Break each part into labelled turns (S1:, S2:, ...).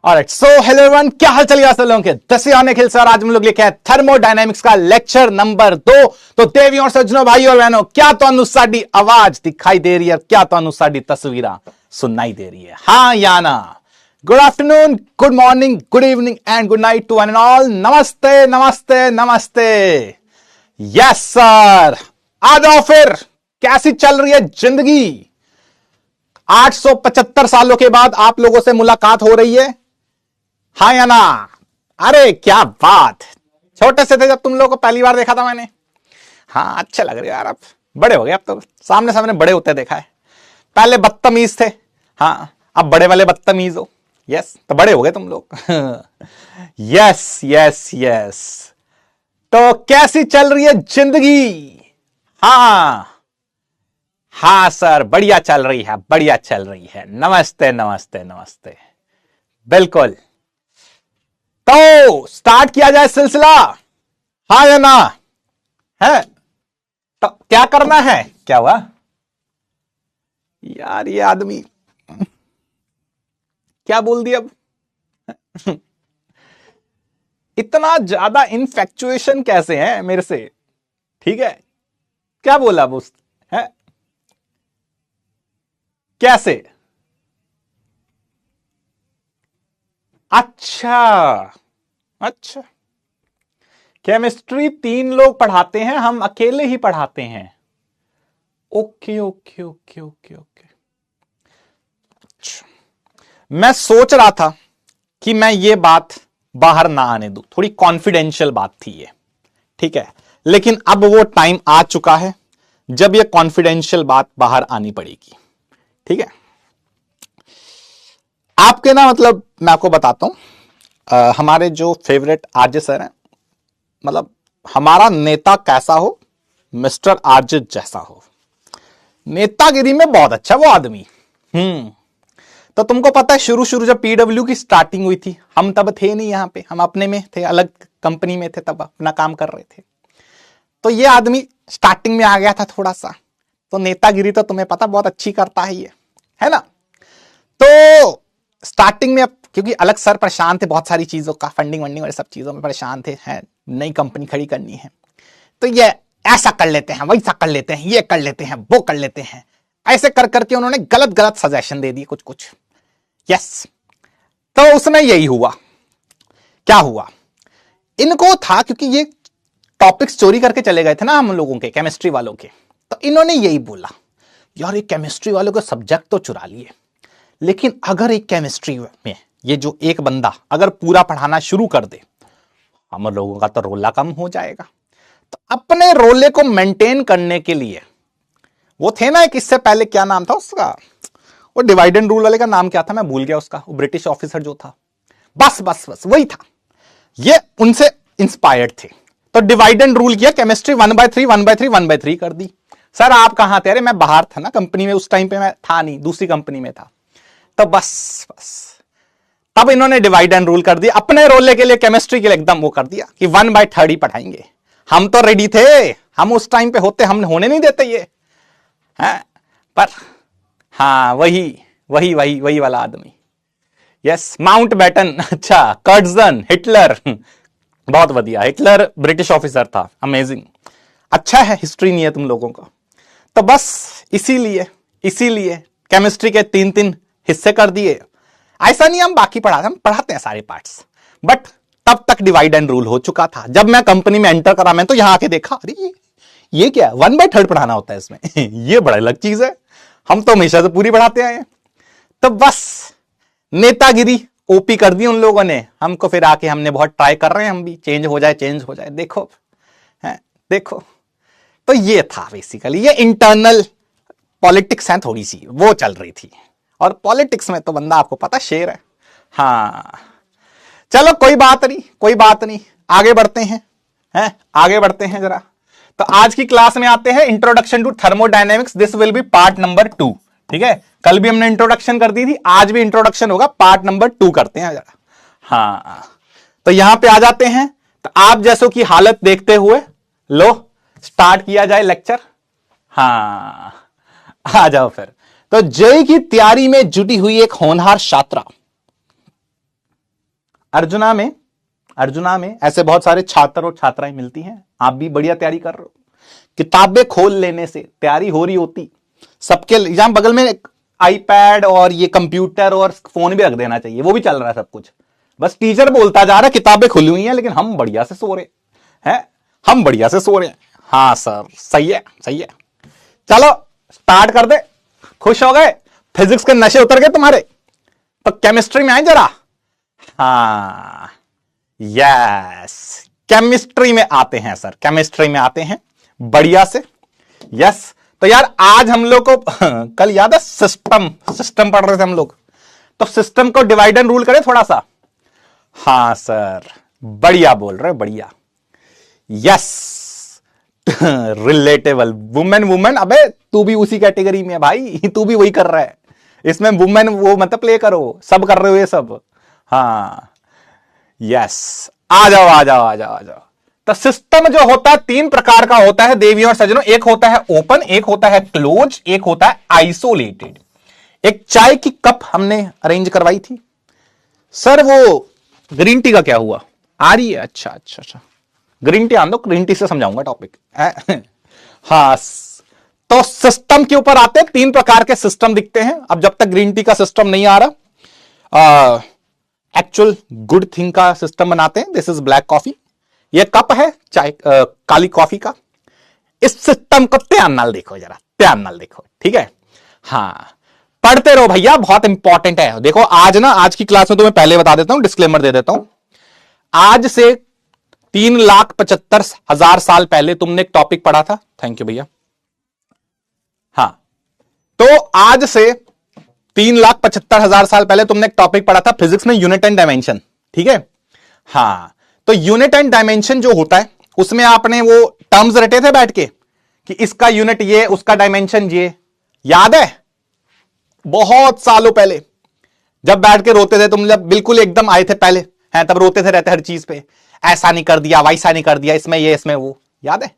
S1: Alright, so hello everyone, क्या हाल चल सब लोगों के। दसिया निखिल सर, आज हम लोग लेके आए थर्मोडायनेमिक्स का लेक्चर नंबर 2। तो देवियों और सज्जनों, भाई और बहनों, क्या तो साडी आवाज दिखाई दे रही है, क्या तो साडी तस्वीर सुनाई दे रही है, हाँ या ना। Good afternoon, good morning, good evening and good night to one and all. Namaste namaste नमस्ते। यस सर, आ जाओ फिर। कैसी चल रही है जिंदगी? 875 सालों के बाद आप लोगों से मुलाकात हो रही है, हाँ या ना? अरे क्या बात, छोटे से थे जब तुम लोगों को पहली बार देखा था मैंने। हाँ, अच्छे लग रहे यार, अब बड़े हो गए, अब तो सामने सामने बड़े होते देखा है। पहले बदतमीज थे, हाँ अब बड़े वाले बदतमीज हो। यस, तो बड़े हो गए तुम लोग। Yes yes yes. तो कैसी चल रही है जिंदगी? हाँ हाँ सर, बढ़िया चल रही है, बढ़िया चल रही है। नमस्ते नमस्ते नमस्ते। बिल्कुल, तो स्टार्ट किया जाए सिलसिला, हाँ या ना? है तो क्या करना है? क्या हुआ यार, ये आदमी क्या बोल दिया अब? इतना ज्यादा इनफैक्चुएशन कैसे है मेरे से? ठीक है, क्या बोला अब उस है? कैसे? अच्छा अच्छा, केमिस्ट्री 3 लोग पढ़ाते हैं, हम अकेले ही पढ़ाते हैं। Okay okay okay okay okay. अच्छा, मैं सोच रहा था कि मैं ये बात बाहर ना आने दूं, थोड़ी कॉन्फिडेंशियल बात थी ये, ठीक है। लेकिन अब वो टाइम आ चुका है जब ये कॉन्फिडेंशियल बात बाहर आनी पड़ेगी, ठीक है। आपके ना, मतलब मैं आपको बताता हूं, हमारे जो फेवरेट आरजे सर हैं, मतलब हमारा नेता कैसा हो, मिस्टर आरजे जैसा हो। नेतागिरी में बहुत अच्छा वो आदमी। तो तुमको पता है, शुरू शुरू जब पीडब्ल्यू की स्टार्टिंग हुई थी, हम तब थे नहीं यहां पे, हम अपने में थे, अलग कंपनी में थे, तब अपना काम कर रहे थे। तो ये आदमी स्टार्टिंग में आ गया था थोड़ा सा, तो नेतागिरी तो तुम्हें पता बहुत अच्छी करता है ये, है ना। तो स्टार्टिंग में, अब क्योंकि अलग सर परेशान थे बहुत सारी चीजों का, फंडिंग वंडिंग और सब चीजों में परेशान थे, हैं नई कंपनी खड़ी करनी है, तो ये ऐसा कर लेते हैं, वैसा कर लेते हैं, ये कर लेते हैं, वो कर लेते हैं, ऐसे कर करके उन्होंने गलत गलत सजेशन दे दिए कुछ कुछ। यस, तो उसमें यही हुआ। क्या हुआ, इनको था, क्योंकि ये टॉपिक्स चोरी करके चले गए थे ना हम लोगों के, केमिस्ट्री वालों के, तो इन्होंने यही बोला, यार ये केमिस्ट्री वालों के सब्जेक्ट तो चुरा लिए, लेकिन अगर एक केमिस्ट्री में ये जो एक बंदा अगर पूरा पढ़ाना शुरू कर दे, हम लोगों का तो रोला कम हो जाएगा। तो अपने रोले को मेंटेन करने के लिए, वो थे ना एक, इससे पहले क्या नाम था उसका, वो डिवाइड एंड रूल वाले का नाम क्या था, मैं भूल गया उसका, वो ब्रिटिश ऑफिसर जो था, बस बस बस वही था। ये उनसे इंस्पायर्ड थे, तो डिवाइड एंड रूल किया, केमिस्ट्री 1/3 1/3 1/3 कर दी। सर आप कहां थे? अरे मैं बाहर था ना कंपनी में, उस टाइम पे मैं था नहीं, दूसरी कंपनी में था। तो बस बस तब इन्होंने डिवाइड एंड रूल कर दिया, अपने रोले के लिए, केमिस्ट्री के लिए एकदम वो कर दिया कि 1/3 ही पढ़ाएंगे। हम तो रेडी थे, हम उस टाइम पे होते, हमने होने नहीं देते ये, है पर हाँ वही वही वही वही वाला आदमी। यस, माउंट बैटन, अच्छा कर्टजन, हिटलर, बहुत बढ़िया, हिटलर ब्रिटिश ऑफिसर था, अमेजिंग। अच्छा है, हिस्ट्री नहीं है तुम लोगों का। तो बस इसीलिए इसीलिए केमिस्ट्री के 3-3 हिस्से कर दिए। ऐसा नहीं हम बाकी पढ़ाते, हम पढ़ाते हैं सारे पार्ट्स, बट तब तक डिवाइड एंड रूल हो चुका था। जब मैं कंपनी में एंटर करा, मैं तो यहां आके देखा, अरे ये क्या 1/3 पढ़ाना होता है इसमें। ये बड़ा अलग चीज है, हम तो हमेशा से पूरी पढ़ाते आए हैं। तो बस नेतागिरी ओपी कर दी उन लोगों ने हमको, फिर आके हमने बहुत ट्राई कर रहे हैं, हम भी चेंज हो जाए, चेंज हो जाए, देखो है देखो। तो ये था बेसिकली, ये इंटरनल पॉलिटिक्स है, थोड़ी सी वो चल रही थी, और पॉलिटिक्स में तो बंदा आपको पता शेर है। हाँ चलो कोई बात नहीं, कोई बात नहीं, आगे बढ़ते हैं, हैं आगे बढ़ते हैं जरा। तो आज की क्लास में आते हैं, introduction to thermodynamics, this will be part number 2, ठीक है। कल भी हमने इंट्रोडक्शन कर दी थी, आज भी इंट्रोडक्शन होगा, पार्ट नंबर 2 करते हैं जरा। हाँ तो यहां पे आ जाते हैं, तो आप जैसों की हालत देखते हुए लो स्टार्ट किया जाए लेक्चर। हाँ आ जाओ फिर। तो जेईई की तैयारी में जुटी हुई एक होनहार छात्रा, अर्जुना में ऐसे बहुत सारे छात्र और छात्राएं मिलती हैं। आप भी बढ़िया तैयारी कर रहे हो, किताबें खोल लेने से तैयारी हो रही होती। सबके एग्जाम बगल में एक आईपैड और ये कंप्यूटर और फोन भी रख देना चाहिए, वो भी चल रहा है सब कुछ। बस टीचर बोलता जा रहा है किताबें खुली हुई हैं, लेकिन हम बढ़िया से सो रहे हैं, हम बढ़िया से सो रहे हैं। हाँ सर, सही है सही है। चलो स्टार्ट कर दे। खुश हो गए? फिजिक्स के नशे उतर गए तुम्हारे? तो केमिस्ट्री में आए जरा। हाँ यस, केमिस्ट्री में आते हैं सर, केमिस्ट्री में आते हैं बढ़िया से। यस, तो यार आज हम लोग को कल याद है सिस्टम पढ़ रहे थे हम लोग, तो सिस्टम को डिवाइड एंड रूल करें थोड़ा सा। हाँ सर, बढ़िया बोल रहे, बढ़िया। यस, रिलेटेबल वुमेन, अबे तू भी उसी कैटेगरी में है भाई, तू भी वही कर रहा है इसमें। वुमेन वो मतलब प्ले करो, सब कर रहे हो ये सब। हाँ यस, आ जाओ। तो सिस्टम जो होता है 3 प्रकार का होता है देवियों और सज्जनों। एक होता है ओपन, एक होता है क्लोज, एक होता है आइसोलेटेड। एक चाय की कप हमने अरेंज करवाई थी सर, वो ग्रीन टी का क्या हुआ? आ रही है? अच्छा, ग्रीन टी आन दो, ग्रीन टी से समझाऊंगा टॉपिक। हाँ, तो सिस्टम के ऊपर आते हैं। 3 प्रकार के सिस्टम दिखते हैं। अब जब तक ग्रीन टी का सिस्टम नहीं आ रहा, एक्चुअल गुड थिंग का सिस्टम बनाते हैं। दिस इज ब्लैक कॉफी, ये कप है चाय काली कॉफी का। इस सिस्टम को ध्यान नाल देखो, जरा ध्यान नाल देखो, ठीक है? हाँ, पढ़ते रहो भैया, बहुत इंपॉर्टेंट है। देखो आज की क्लास में तुम्हें पहले बता देता हूं, डिस्क्लेमर दे देता हूं। आज से 3,75,000 साल पहले तुमने एक टॉपिक पढ़ा था। थैंक यू भैया। हाँ, तो आज से 3,75,000 साल पहले तुमने एक टॉपिक पढ़ा था फिजिक्स में, यूनिट एंड डायमेंशन, ठीक है? हाँ, तो यूनिट एंड डायमेंशन जो होता है उसमें आपने वो टर्म्स रटे थे बैठ के कि इसका यूनिट ये, उसका डायमेंशन ये, याद है? बहुत सालों पहले जब बैठ के रोते थे तुम, जब बिल्कुल एकदम आए थे पहले, हैं, तब रोते थे रहते हर चीज पे, ऐसा नहीं कर दिया, वैसा नहीं कर दिया, इसमें ये इसमें वो, याद है?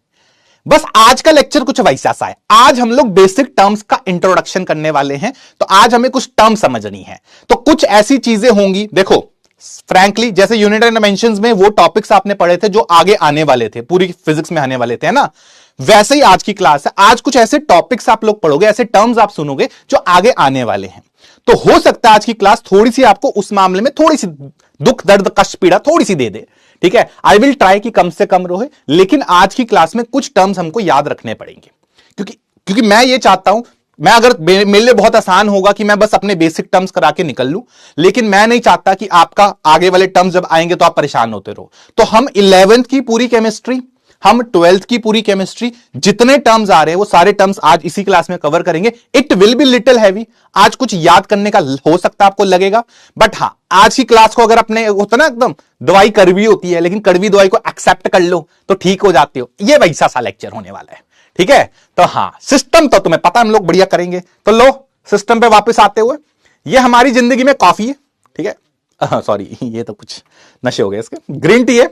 S1: बस आज का लेक्चर कुछ वैसा सा है। आज हम लोग बेसिक टर्म्स का इंट्रोडक्शन करने वाले हैं। तो आज हमें कुछ टर्म समझनी है, तो कुछ ऐसी चीजें होंगी। देखो फ्रैंकली, जैसे यूनिट एंड डायमेंशंस में वो टॉपिक्स आपने पढ़े थे जो आगे आने वाले थे, पूरी फिजिक्स में आने वाले थे, है ना? वैसे ही आज की क्लास है। आज कुछ ऐसे टॉपिक्स आप लोग पढ़ोगे, ऐसे टर्म्स आप सुनोगे जो आगे आने वाले हैं। तो हो सकता है आज की क्लास थोड़ी सी आपको उस मामले में थोड़ी सी दुख दर्द कष्ट पीड़ा थोड़ी सी दे दे, ठीक है? आई विल ट्राई कि कम से कम रहे, लेकिन आज की क्लास में कुछ टर्म्स हमको याद रखने पड़ेंगे, क्योंकि मैं ये चाहता हूं, मैं अगर मेरे लिए बहुत आसान होगा कि मैं बस अपने बेसिक टर्म्स करा के निकल लूं, लेकिन मैं नहीं चाहता कि आपका आगे वाले टर्म्स जब आएंगे तो आप परेशान होते रहो। तो हम 11th की पूरी केमिस्ट्री, हम 12th की पूरी केमिस्ट्री, जितने टर्म्स आ रहे हैं वो सारे टर्म्स आज इसी क्लास में कवर करेंगे। It will be little heavy, आज कुछ याद करने का हो सकता है आपको लगेगा, बट हाँ, आज की क्लास को अगर अपने होता ना एकदम दवाई कड़वी होती है, लेकिन कड़वी दवाई को एक्सेप्ट कर लो तो ठीक हो जाते हो, ये वैसा सा लेक्चर होने वाला है, ठीक है? तो हाँ, सिस्टम तो तुम्हें पता हम लोग बढ़िया करेंगे। तो लो सिस्टम पे वापस आते हुए, ये हमारी जिंदगी में कॉफी है, ठीक है? सॉरी, ये तो कुछ नशे हो गए इसके। ग्रीन टी है,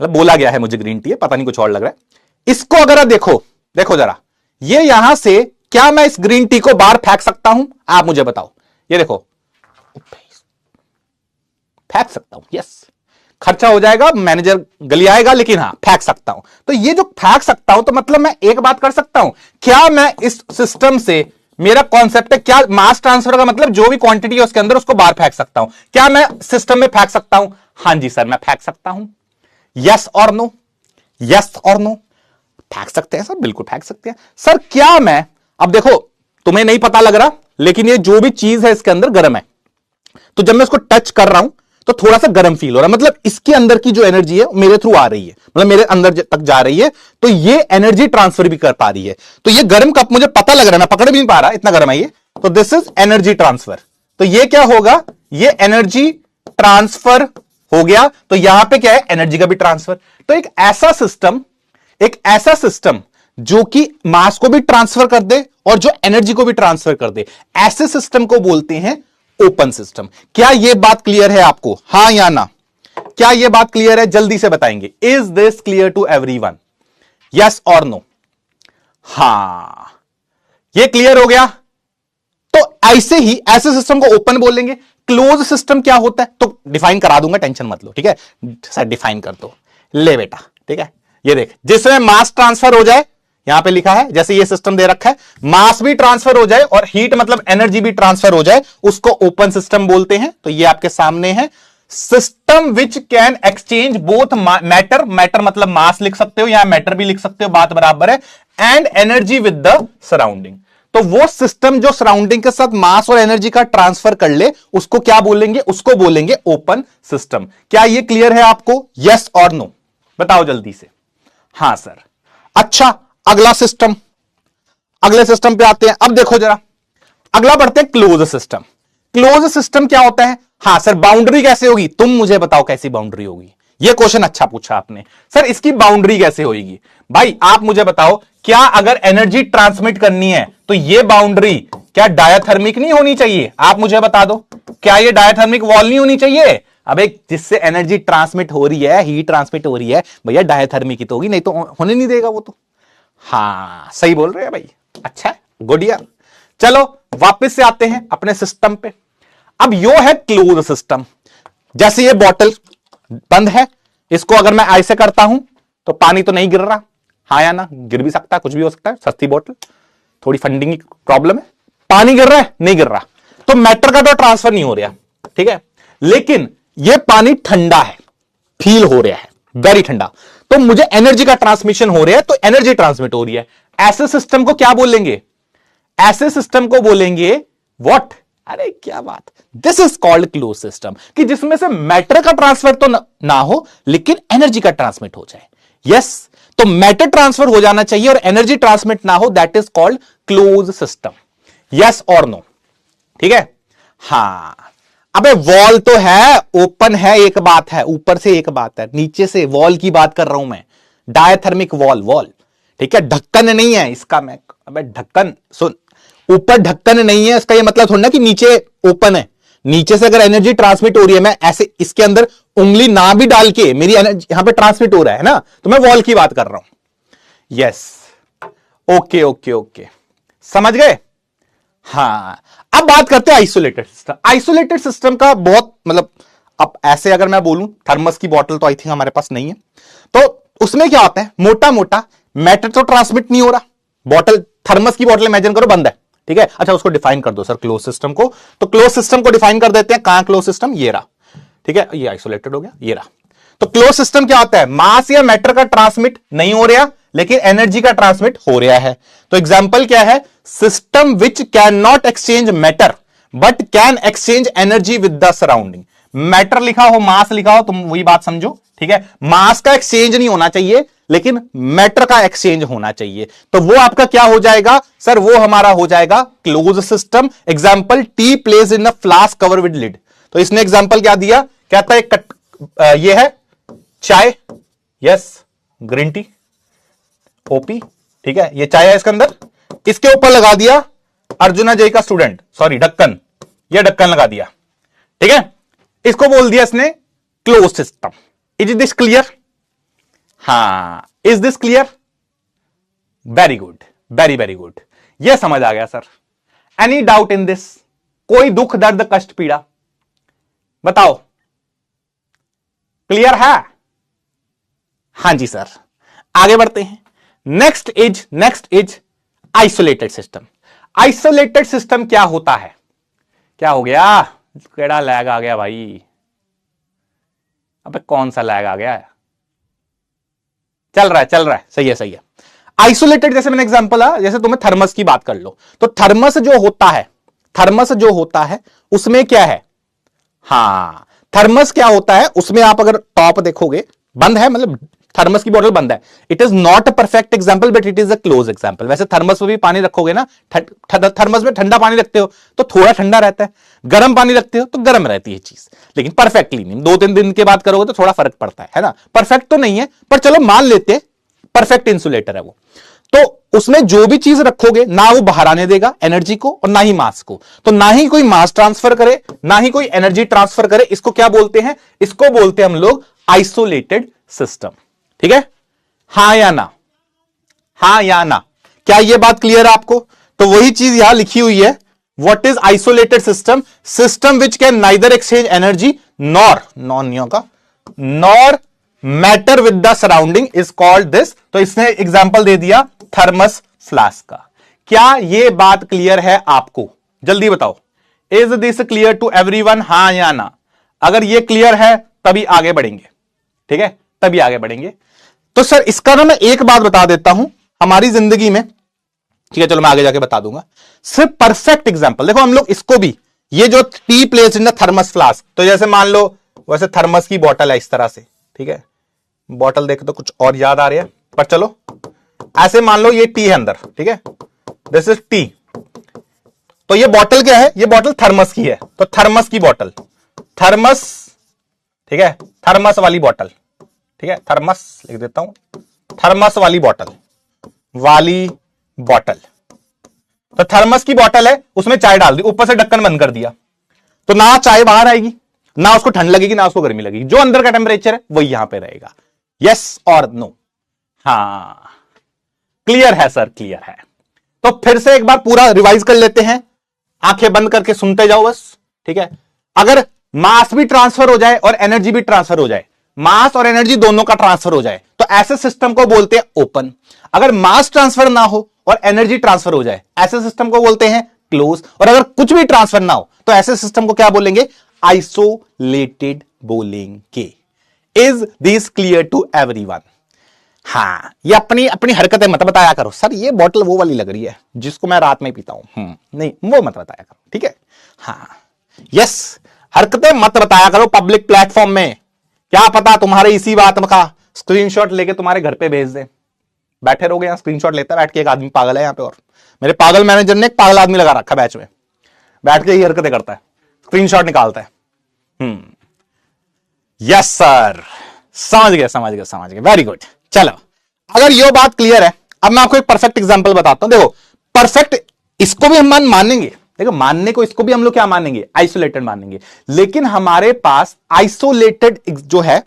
S1: मतलब बोला गया है मुझे ग्रीन टी है, पता नहीं कुछ और लग रहा है। इसको अगर देखो जरा, ये यहां से क्या मैं इस ग्रीन टी को बाहर फेंक सकता हूं? आप मुझे बताओ। ये देखो, फेंक सकता हूं, यस, खर्चा हो जाएगा, मैनेजर गली आएगा, लेकिन हाँ फेंक सकता हूं। तो ये जो फेंक सकता हूं, तो मतलब मैं एक बात कर सकता हूं, क्या मैं इस सिस्टम से, मेरा कॉन्सेप्ट है क्या, मास ट्रांसफर का मतलब जो भी क्वांटिटी है उसके अंदर उसको बाहर फेंक सकता हूं। क्या मैं सिस्टम में फेंक सकता हूं? हां जी सर, मैं फेंक सकता हूं। यस और नो, यस और नो, फेंक सकते हैं सर, बिल्कुल फेंक सकते हैं सर। क्या मैं, अब देखो तुम्हें नहीं पता लग रहा, लेकिन ये जो भी चीज है इसके अंदर गर्म है, तो जब मैं इसको टच कर रहा हूं तो थोड़ा सा गर्म फील हो रहा है, मतलब इसके अंदर की जो एनर्जी है मेरे थ्रू आ रही है, मतलब मेरे अंदर तक जा रही है, तो ये एनर्जी ट्रांसफर भी कर पा रही है। तो ये गर्म कप मुझे पता लग रहा है, मैं पकड़ भी नहीं पा रहा, इतना गर्म है ये, तो दिस इज एनर्जी ट्रांसफर। तो ये क्या होगा, ये एनर्जी ट्रांसफर हो गया, तो यहां पे क्या है, एनर्जी का भी ट्रांसफर। तो एक ऐसा सिस्टम जो कि मास को भी ट्रांसफर कर दे और जो एनर्जी को भी ट्रांसफर कर दे, ऐसे सिस्टम को बोलते हैं ओपन सिस्टम। क्या यह बात क्लियर है आपको, हां या ना? क्या यह बात क्लियर है? जल्दी से बताएंगे, is this clear to everyone? Yes और नो? हां, यह क्लियर हो गया? तो ऐसे सिस्टम को ओपन बोलेंगे। क्लोज सिस्टम क्या होता है तो डिफाइन करा दूंगा, टेंशन मत लो, ठीक है सर डिफाइन कर दो। ले बेटा, ठीक है, ये देख, जिसमें मास ट्रांसफर हो जाए, यहां पे लिखा है जैसे ये सिस्टम दे रखा है, मास भी ट्रांसफर हो जाए और हीट मतलब एनर्जी भी ट्रांसफर हो जाए, उसको ओपन सिस्टम बोलते हैं। तो ये आपके सामने है, system which can exchange both matter, matter मतलब मास लिख सकते हो, यहां मैटर भी लिख सकते हो, बात बराबर है, and energy with the surrounding. तो वो सिस्टम जो सराउंडिंग के साथ मास और एनर्जी का ट्रांसफर कर ले, उसको क्या बोलेंगे, उसको बोलेंगे ओपन सिस्टम। क्या ये क्लियर है आपको, यस और नो, बताओ जल्दी से। हां सर, अच्छा अगला सिस्टम, अगले सिस्टम पे आते हैं। अब देखो जरा, अगला बढ़ते हैं क्लोज सिस्टम। क्लोज सिस्टम क्या होता है, हां सर बाउंड्री कैसे होगी, तुम मुझे बताओ कैसी बाउंड्री होगी। यह क्वेश्चन अच्छा पूछा आपने, सर इसकी बाउंड्री कैसे होगी। भाई आप मुझे बताओ, क्या अगर एनर्जी ट्रांसमिट करनी है तो यह बाउंड्री क्या डायाथर्मिक नहीं होनी चाहिए, आप मुझे बता दो, क्या यह डायाथर्मिक वॉल नहीं होनी चाहिए। अब एक जिससे एनर्जी ट्रांसमिट हो रही है, हीट ट्रांसमिट हो रही है, भैया डायाथर्मिक ही तो होगी, नहीं तो होने नहीं देगा वो तो। हां सही बोल रहे हैं भाई, अच्छा गुड यार। चलो वापस से आते हैं अपने सिस्टम पे। अब यो है क्लोज सिस्टम, जैसे ये बॉटल बंद है, इसको अगर मैं ऐसे करता हूं तो पानी तो नहीं गिर रहा, हाँ या ना, गिर भी सकता है, कुछ भी हो सकता है, सस्ती बोतल, थोड़ी फंडिंग की प्रॉब्लम है, पानी गिर रहा है नहीं गिर रहा, तो मैटर का तो ट्रांसफर नहीं हो रहा, ठीक है, लेकिन ये पानी ठंडा है, फील हो रहा है वेरी ठंडा, तो मुझे एनर्जी का ट्रांसमिशन हो रहा है, तो एनर्जी ट्रांसमिट हो रही है। ऐसे सिस्टम को क्या बोलेंगे, ऐसे सिस्टम को बोलेंगे व्हाट, अरे क्या बात, this is called close system, कि जिसमें से मैटर का ट्रांसफर तो ना हो लेकिन एनर्जी का ट्रांसमिट हो जाए। यस, तो मैटर ट्रांसफर हो जाना चाहिए और एनर्जी ट्रांसमिट ना हो, that is called close system. Yes और नो, ठीक है। हां, अबे वॉल तो है, ओपन है एक बात है, ऊपर से एक बात है, नीचे से वॉल की बात कर रहा हूं मैं, डायथर्मिक वॉल, वॉल, ठीक है, ढक्कन नहीं है इसका, मैं अबे ढक्कन सुन, ऊपर ढक्कन नहीं है, इसका ये मतलब थोड़ा ना कि नीचे ओपन है, नीचे से अगर एनर्जी ट्रांसमिट हो रही है, मैं ऐसे इसके अंदर उंगली ना भी डाल के मेरी एनर्जी यहां पे ट्रांसमिट हो रहा है ना, तो मैं वॉल की बात कर रहा हूं। यस, ओके ओके ओके, समझ गए। हां, अब बात करते हैं आइसोलेटेड सिस्टम। आइसोलेटेड सिस्टम का बहुत मतलब, अब ऐसे अगर मैं बोलूं, थर्मस की बोतल तो आई थिंक हमारे पास नहीं है, तो उसमें क्या होता है, मोटा मोटा मैटर तो ट्रांसमिट नहीं हो रहा, बॉटल, थर्मस की बोतल इमेजिन करो बंद है, ठीक है, अच्छा उसको डिफाइन कर दो सर क्लोज सिस्टम को, तो क्लोज सिस्टम को डिफाइन कर देते हैं, कहां क्लोज सिस्टम, ये रहा, ठीक है, ये आइसोलेटेड हो गया, ये रहा। तो क्लोज सिस्टम क्या होता है, मास या मैटर का ट्रांसमिट नहीं हो रहा लेकिन एनर्जी का ट्रांसमिट हो रहा है। तो एग्जांपल क्या है, system which can not exchange matter but can exchange energy with the surrounding. Matter लिखा हो, मास लिखा हो, तुम वही बात समझो, ठीक है, मास का एक्सचेंज नहीं होना चाहिए लेकिन मैटर का एक्सचेंज होना चाहिए, तो वो आपका क्या हो जाएगा सर, वो हमारा हो जाएगा close system. Example, tea place in a flask cover with lid. तो इसने एग्जांपल क्या दिया, कहता है ये है चाय, यस, ग्रीन टी, ओपी, ठीक है, ये चाय है इसके अंदर, इसके ऊपर लगा दिया अर्जुना जय का स्टूडेंट, सॉरी ढक्कन, ये ढक्कन लगा दिया, ठीक है, इसको बोल दिया इसने close system. Is this clear, हां, is this clear, very good, very very good, यह समझ आ गया sir. Any doubt in this, कोई दुख दर्द कष्ट पीड़ा, बताओ, क्लियर है। हां जी सर, आगे बढ़ते हैं। Next is isolated system. Isolated system क्या होता है, क्या हो गया, केड़ा लैग आ गया भाई, अबे कौन सा लैग आ गया, चल रहा है, सही है। आइसोलेटेड, जैसे मैंने एग्जांपल है, जैसे तुम्हें थर्मस की बात कर लो, तो थर्मस जो होता है उसमें क्या है, हां, थर्मस क्या होता है, उसमें आप अगर टॉप देखोगे बंद है, मतलब थर्मस की बोतल बंद है, it is not a perfect example but it is a close example. वैसे थर्मस में भी पानी रखोगे ना, थर्मस में ठंडा पानी रखते हो तो थोड़ा ठंडा रहता है, गर्म पानी रखते हो तो गर्म रहती है चीज, लेकिन परफेक्टली नहीं, 2-3 दिन के बाद करोगे तो थोड़ा फर्क पड़ता है ना, परफेक्ट तो नहीं है पर चलो मान लेते परफेक्ट इंसुलेटर है वो। तो उसमें जो भी चीज रखोगे ना वो बाहर आने देगा एनर्जी को और ना ही मास को, तो ना ही कोई मास ट्रांसफर करे ना ही कोई एनर्जी ट्रांसफर करे, इसको क्या बोलते हैं, इसको बोलते हैं हम लोग आइसोलेटेड सिस्टम, ठीक है, हां या ना, हां या ना, क्या यह बात क्लियर है आपको। तो वही चीज यहां लिखी हुई है, what is isolated system? System which can neither exchange energy nor matter with the surrounding is called this. तो इसने एग्जांपल दे दिया थर्मस फ्लास्क का। क्या यह बात क्लियर है आपको? जल्दी बताओ, is this clear to everyone? हां या ना? अगर ये क्लियर है तभी आगे बढ़ेंगे, ठीक है, तभी आगे बढ़ेंगे। तो सर इसका ना मैं एक बात बता देता हूं हमारी जिंदगी में, ठीक है, चलो मैं आगे जाके बता दूंगा। सिर्फ परफेक्ट एग्जांपल देखो, हम लोग इसको भी, ये जो T place in the thermos flask, तो जैसे मान लो वैसे थर्मस की बोतल है इस तरह से, ठीक है, बोतल देखे तो कुछ और याद आ रही है, पर चलो ऐसे मान लो ये टी है अंदर, ठीक है, दिस इज टी। तो ये बोतल क्या है? ये बोतल थर्मस की है, तो थर्मस की बोतल, थर्मस, ठीक है, थर्मस वाली बोतल, ठीक है, थर्मस लिख देता हूं, थर्मस वाली बोतल, वाली बोतल। तो थर्मस की बोतल है, उसमें चाय डाल दी, ऊपर से ढक्कन बंद कर दिया, तो ना चाय बाहर आएगी, ना उसको ठंड लगेगी, ना उसको गर्मी लगेगी, जो अंदर का टेम्परेचर है वही यहां पे रहेगा। यस और नो? हां, क्लियर है सर, क्लियर है। तो फिर से एक बार पूरा रिवाइज कर लेते हैं, आंखें बंद करके सुनते जाओ बस, ठीक है। अगर मास भी ट्रांसफर हो जाए और एनर्जी भी ट्रांसफर हो जाए, मास और एनर्जी दोनों का ट्रांसफर हो जाए, तो ऐसे सिस्टम को बोलते हैं ओपन। अगर मास ट्रांसफर ना हो और एनर्जी ट्रांसफर हो जाए, ऐसे सिस्टम को बोलते हैं क्लोज। और अगर कुछ भी ट्रांसफर ना हो तो ऐसे सिस्टम को क्या बोलेंगे? आइसोलेटेड बोलेंगे। Is this clear to everyone? हाँ, ये अपनी अपनी हरकतें मत बताया करो, सर ये बोतल वो वाली लग रही है जिसको मैं रात में पीता हूं, नहीं वो मत बताया करो, ठीक है। हाँ, यस, हरकतें मत बताया करो पब्लिक प्लेटफॉर्म में। क्या पता तुम्हारे इसी बात का स्क्रीनशॉट लेके तुम्हारे घर पे भेज दे। बैठे रहोगे यहां, स्क्रीनशॉट लेता बैठ के, एक आदमी पागल है यहां पे, और मेरे पागल मैनेजर ने एक पागल आदमी लगा रखा बैच में, बैठ के ही हरकतें करता है, स्क्रीनशॉट निकालता है। यस सर, समझ गए समझ गए समझ गए, वेरी गुड। चलो, अगर ये बात क्लियर है, अब मैं आपको एक परफेक्ट एग्जांपल बताता हूं। देखो, परफेक्ट इसको भी हम मानेंगे, देखो मानने को इसको भी हम लोग क्या मानेंगे? आइसोलेटेड मानेंगे। लेकिन हमारे पास आइसोलेटेड जो है,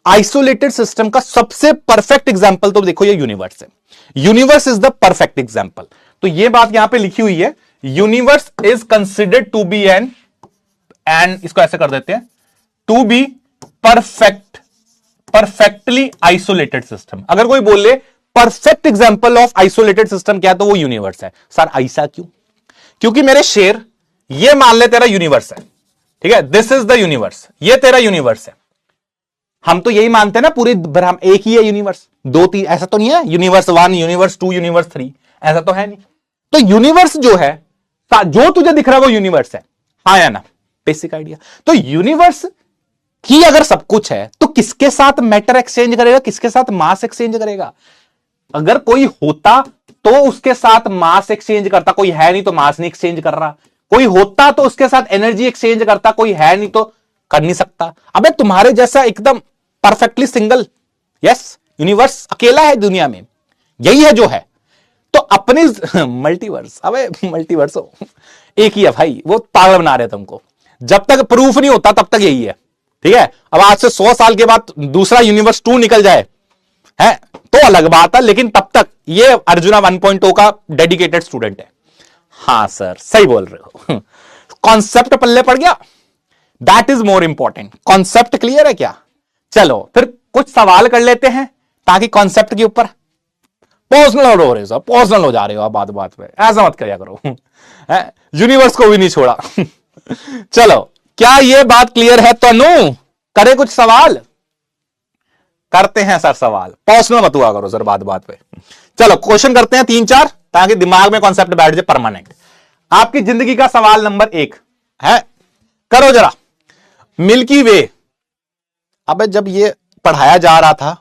S1: आइसोलेटेड सिस्टम का सबसे परफेक्ट एग्जांपल तो देखो ये यूनिवर्स है। Universe is the perfect example. तो ये बात यहां पे लिखी हुई है, universe is considered to be an, इसको ऐसे कर देते हैं, to be perfectly isolated system. अगर कोई बोले perfect example of isolated system क्या, तो वो यूनिवर्स है। सर ऐसा क्यों? क्योंकि मेरे शेर, ये मान ले तेरा यूनिवर्स है, ठीक है, दिस इज द यूनिवर्स, ये तेरा यूनिवर्स है। हम तो यही मानते हैं ना, पूरे ब्रह्म एक ही है यूनिवर्स, दो तीन ऐसा तो नहीं है, यूनिवर्स 1, यूनिवर्स 2, यूनिवर्स 3, ऐसा तो है नहीं। तो यूनिवर्स जो है, जो तुझे दिख रहा है वो यूनिवर्स है, हाँ या ना? Basic idea. तो यूनिवर्स की अगर सब कुछ है तो किसके साथ मैटर एक्सचेंज करेगा, किसके साथ मास एक्सचेंज करेगा? अगर कोई होता तो उसके साथ मास एक्सचेंज करता, कोई है नहीं तो मास नहीं एक्सचेंज कर रहा। कोई होता तो उसके साथ एनर्जी एक्सचेंज करता, कोई है नहीं तो कर नहीं सकता। अबे तुम्हारे जैसा एकदम परफेक्टली सिंगल, यस, यूनिवर्स अकेला है दुनिया में, यही है जो है। तो अपनी मल्टीवर्स, अबे मल्टीवर्स हो, एक ही है भाई, वो पागल बना रहे तुमको। जब तक प्रूफ नहीं होता तब तक यही है, ठीक है। अब आज से 100 साल के बाद दूसरा यूनिवर्स 2 निकल जाए है तो अलग बात है, लेकिन तब तक ये अर्जुना 1.0 का डेडिकेटेड स्टूडेंट है। हां सर, सही बोल रहे हो। कॉन्सेप्ट पल्ले पड़ गया, that is more important. Concept clear है क्या? चलो फिर कुछ सवाल कर लेते हैं, ताकि कॉन्सेप्ट के ऊपर पर्सनल हो रहे हो, पर्सनल हो जा रहे हो आप बात बात पे, ऐसा मत किया करो। यूनिवर्स को भी नहीं छोड़ा। चलो, क्या ये बात क्लियर है? तो नो करे कुछ सवाल करते हैं सर, सवाल पर्सनल मत हुआ करो सर बात बात पे। चलो क्वेश्चन करते हैं 3-4, ताकि दिमाग में कॉन्सेप्ट बैठ जाए परमानेंट। आपकी जिंदगी का सवाल नंबर 1 है, करो जरा। मिल्की वे, अबे जब ये पढ़ाया जा रहा था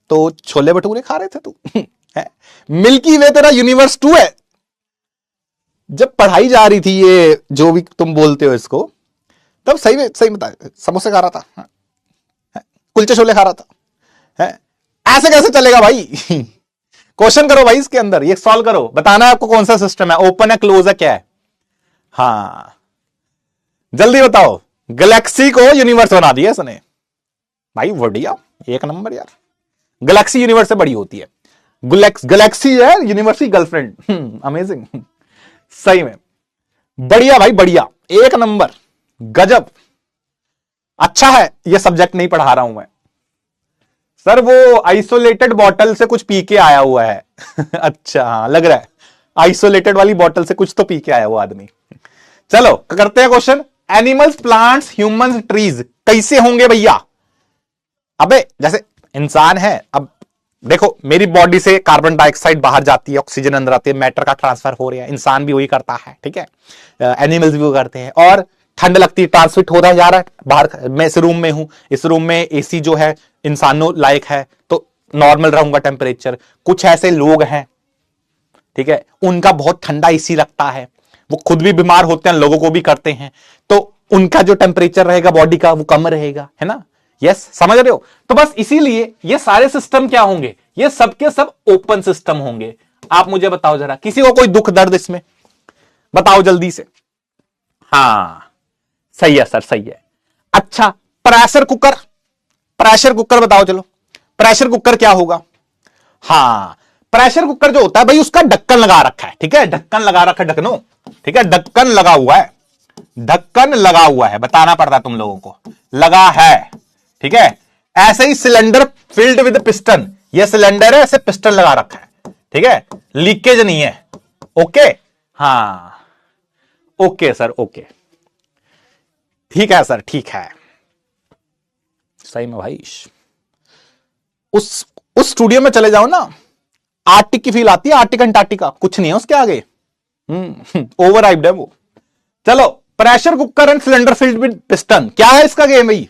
S1: तो छोले भटूरे खा रहे थे तू? मिल्की वे तेरा यूनिवर्स 2 है। जब पढ़ाई जा रही थी ये जो भी तुम बोलते हो इसको, तब सही बता, समोसे खा रहा था, कुलचे छोले खा रहा था, है? ऐसे कैसे चलेगा भाई? क्वेश्चन करो भाई, इसके अंदर ये सॉल्व करो, बताना है आपको कौन सा सिस्टम है, ओपन है, क्लोज है, क्या है? हाँ जल्दी बताओ। गैलेक्सी को यूनिवर्स बना दिया इसने भाई, बढ़िया, एक नंबर यार। गैलेक्सी यूनिवर्स से बड़ी होती है, गैलेक्सी है यूनिवर्स की गर्लफ्रेंड। अमेजिंग, सही में। बढ़िया भाई बढ़िया, एक नंबर, गजब। अच्छा है ये सब्जेक्ट नहीं पढ़ा रहा हूं मैं सर, वो आइसोलेटेड बॉटल से कुछ पी के आया हुआ है अच्छा हाँ लग रहा है, आइसोलेटेड वाली बॉटल से कुछ तो पी के आया वो आदमी। चलो करते हैं question. Animals, plants, humans, trees कैसे होंगे भैया? अबे जैसे इंसान है, अब देखो मेरी बॉडी से कार्बन डाइऑक्साइड बाहर जाती है, ऑक्सीजन अंदर आती है, मैटर का ट्रांसफर हो रहा है, इंसान भी वही करता है, ठीक है, एनिमल्स भी वो करते हैं। और ठंड लगती है, ट्रांसमिट होता जा रहा है बाहर। मैं इस रूम में हूं, इस रूम में एसी जो है इंसानों लायक है, तो नॉर्मल रहूंगा टेम्परेचर। कुछ ऐसे लोग हैं, ठीक है, उनका बहुत ठंडा एसी लगता है, वो खुद भी बीमार होते हैं, लोगों को भी करते हैं, तो उनका जो टेम्परेचर रहेगा बॉडी का वो कम रहेगा, है ना? यस, समझ रहे हो? तो बस इसीलिए ये सारे सिस्टम क्या होंगे, ये सबके सब ओपन सिस्टम होंगे। आप मुझे बताओ जरा, किसी को कोई दुख दर्द इसमें बताओ जल्दी से। हाँ सही है सर, सही है। अच्छा, प्रेशर कुकर, प्रेशर कुकर बताओ चलो, प्रेशर कुकर क्या होगा? हाँ, प्रेशर कुकर जो होता है भाई, उसका ढक्कन लगा रखा है, ठीक है, ढक्कन लगा रखा है, ढक्कनो, ठीक है, ढक्कन लगा हुआ है, ढक्कन लगा हुआ है, बताना पड़ता है तुम लोगों को, लगा है, ठीक है। ऐसे ही सिलेंडर फिल्ड विद पिस्टन, ये सिलेंडर है, ऐसे पिस्टन लगा रखा है, ठीक है, लीकेज नहीं है। ओके, हाँ ओके सर, ओके, ठीक है सर, ठीक है, सही में भाई। उस स्टूडियो में चले जाओ ना, आर्टिक की फील आती है, आर्टिक अंटार्कटिका कुछ नहीं है उसके आगे, ओवर हाइप्ड है वो। चलो, pressure cooker and cylinder filled with piston, क्या है इसका गेम भाई?